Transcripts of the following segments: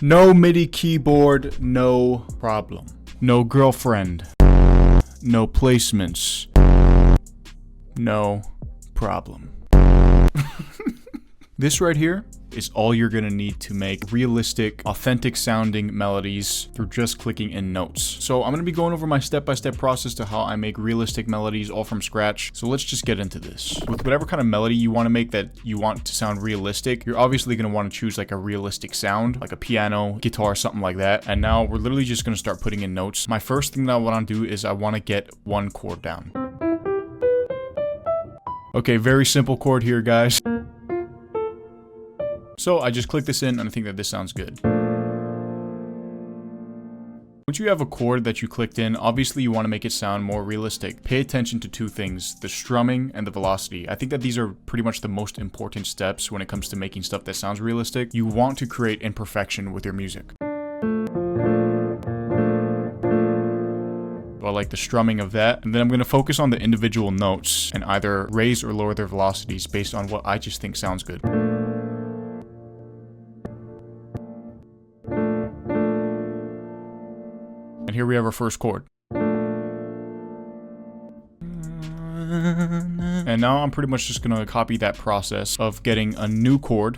No MIDI keyboard, no problem. No girlfriend. No placements. No problem. This right here is all you're gonna need to make realistic, authentic sounding melodies through just clicking in notes. So I'm gonna be going over my step-by-step process to how I make realistic melodies all from scratch. So let's just get into this. With whatever kind of melody you wanna make that you want to sound realistic, you're obviously gonna wanna choose like a realistic sound, like a piano, guitar, something like that. And now we're literally just gonna start putting in notes. My first thing that I wanna do is I wanna get one chord down. Okay, very simple chord here, guys. So I just click this in and I think that this sounds good. Once you have a chord that you clicked in, obviously you want to make it sound more realistic. Pay attention to two things, the strumming and the velocity. I think that these are pretty much the most important steps when it comes to making stuff that sounds realistic. You want to create imperfection with your music. I like the strumming of that, and then I'm going to focus on the individual notes and either raise or lower their velocities based on what I just think sounds good. And here we have our first chord. And now I'm pretty much just going to copy that process of getting a new chord,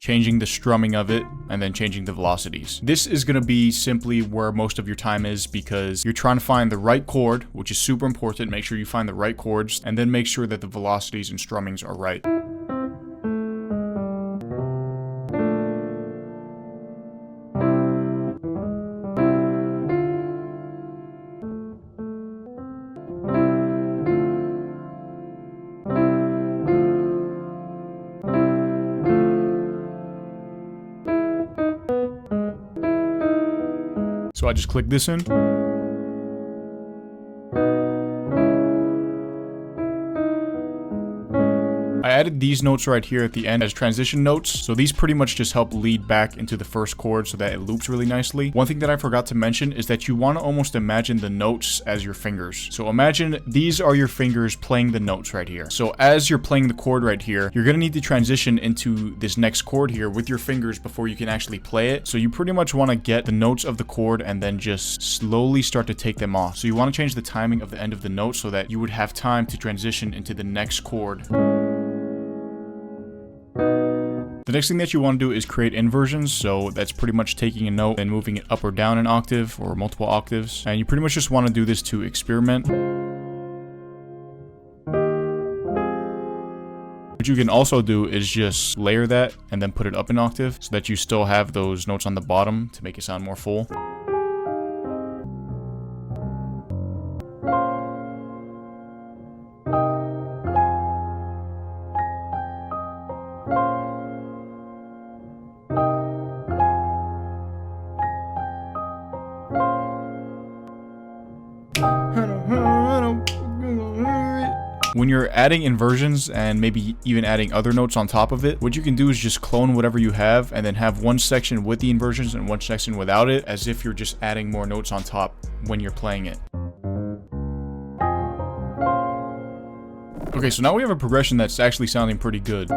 changing the strumming of it, and then changing the velocities. This is going to be simply where most of your time is because you're trying to find the right chord, which is super important. Make sure you find the right chords, and then make sure that the velocities and strummings are right. So I just click this in. I added these notes right here at the end as transition notes, so these pretty much just help lead back into the first chord so that it loops really nicely. One thing that I forgot to mention is that you want to almost imagine the notes as your fingers. So imagine these are your fingers playing the notes right here. So as you're playing the chord right here, you're going to need to transition into this next chord here with your fingers before you can actually play it. So you pretty much want to get the notes of the chord and then just slowly start to take them off. So you want to change the timing of the end of the note so that you would have time to transition into the next chord. The next thing that you want to do is create inversions, so that's pretty much taking a note and moving it up or down an octave or multiple octaves, and you pretty much just want to do this to experiment. What you can also do is just layer that and then put it up an octave so that you still have those notes on the bottom to make it sound more full. When you're adding inversions and maybe even adding other notes on top of it, what you can do is just clone whatever you have and then have one section with the inversions and one section without it, as if you're just adding more notes on top when you're playing it. Okay, so now we have a progression that's actually sounding pretty good.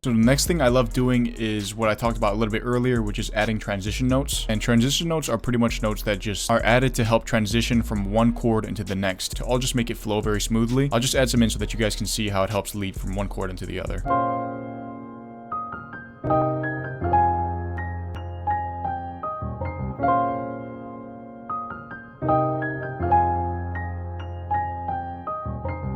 So the next thing I love doing is what I talked about a little bit earlier, which is adding transition notes. And transition notes are pretty much notes that just are added to help transition from one chord into the next, to all just make it flow very smoothly. I'll just add some in so that you guys can see how it helps lead from one chord into the other.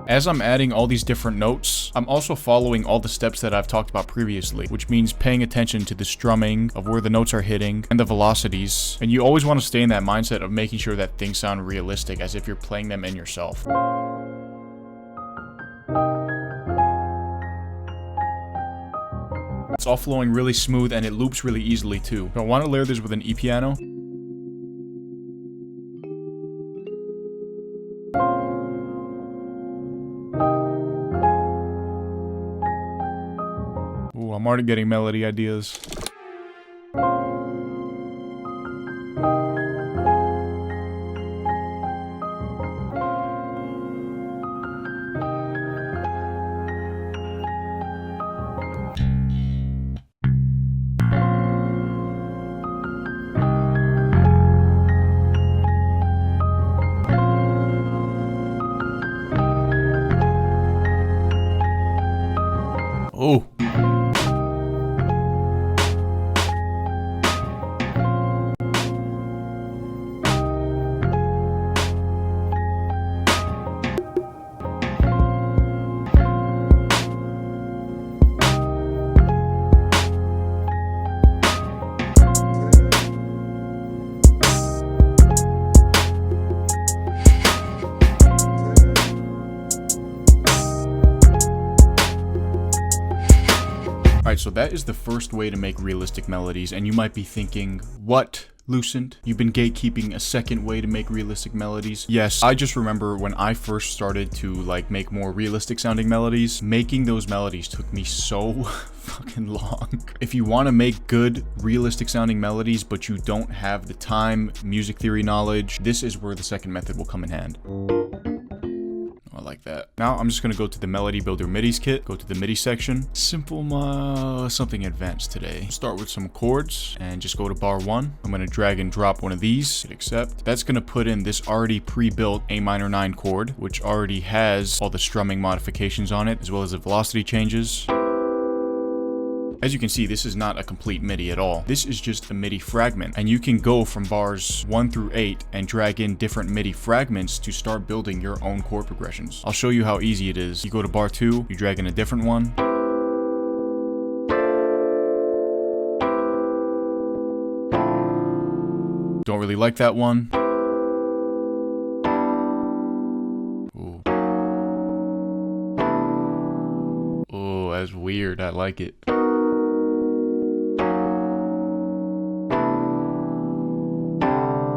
As I'm adding all these different notes, I'm also following all the steps that I've talked about previously, which means paying attention to the strumming of where the notes are hitting and the velocities. And you always want to stay in that mindset of making sure that things sound realistic, as if you're playing them in yourself. It's all flowing really smooth and it loops really easily too. So I want to layer this with an E-piano. Ooh, I'm already getting melody ideas. Alright, so that is the first way to make realistic melodies, and you might be thinking, what? Lucent, you've been gatekeeping a second way to make realistic melodies. Yes, I just remember when I first started to like make more realistic sounding melodies, making those melodies took me so fucking long. If you want to make good realistic sounding melodies but you don't have the time, music theory knowledge, this is where the second method will come in hand. I like that. Now I'm just going to go to the Melody Builder MIDIs kit, go to the MIDI section, simple something advanced today. Start with some chords and just go to bar 1. I'm going to drag and drop one of these, hit accept. That's going to put in this already pre-built A minor 9 chord, which already has all the strumming modifications on it, as well as the velocity changes. As you can see, this is not a complete MIDI at all. This is just a MIDI fragment, and you can go from bars 1 through 8 and drag in different MIDI fragments to start building your own chord progressions. I'll show you how easy it is. You go to bar 2, you drag in a different one. Don't really like that one. Ooh. Oh, that's weird. I like it.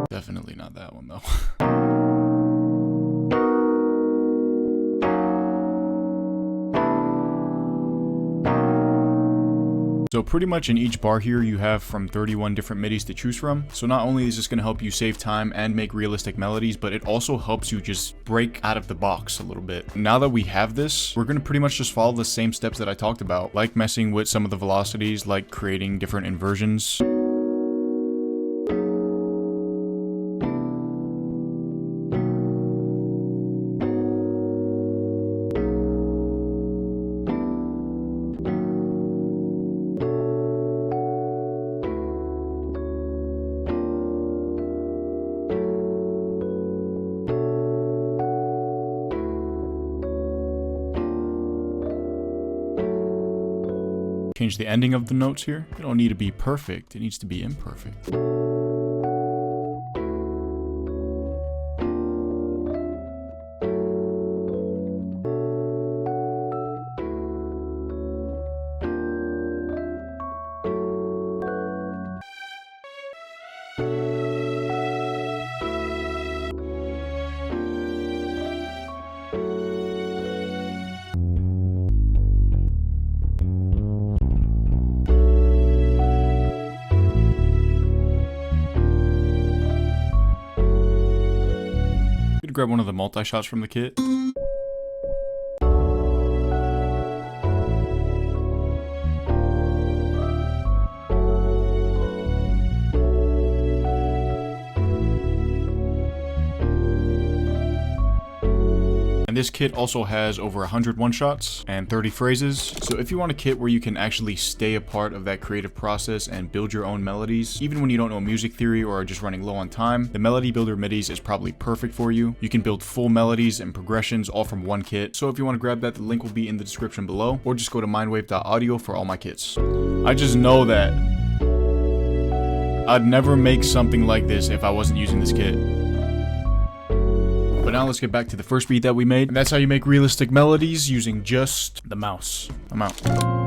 Definitely not that one though. So pretty much in each bar here you have from 31 different MIDIs to choose from. So not only is this going to help you save time and make realistic melodies, but it also helps you just break out of the box a little bit. Now that we have this, we're going to pretty much just follow the same steps that I talked about, like messing with some of the velocities, like creating different inversions. Change the ending of the notes here. It don't need to be perfect, it needs to be imperfect. Grab one of the multi-shots from the kit. And this kit also has over 100 one-shots and 30 phrases. So if you want a kit where you can actually stay a part of that creative process and build your own melodies, even when you don't know music theory or are just running low on time, the Melody Builder MIDIs is probably perfect for you. You can build full melodies and progressions all from one kit. So if you want to grab that, the link will be in the description below, or just go to mindwave.audio for all my kits. I just know that I'd never make something like this if I wasn't using this kit. But now let's get back to the first beat that we made. And that's how you make realistic melodies using just the mouse. I'm out.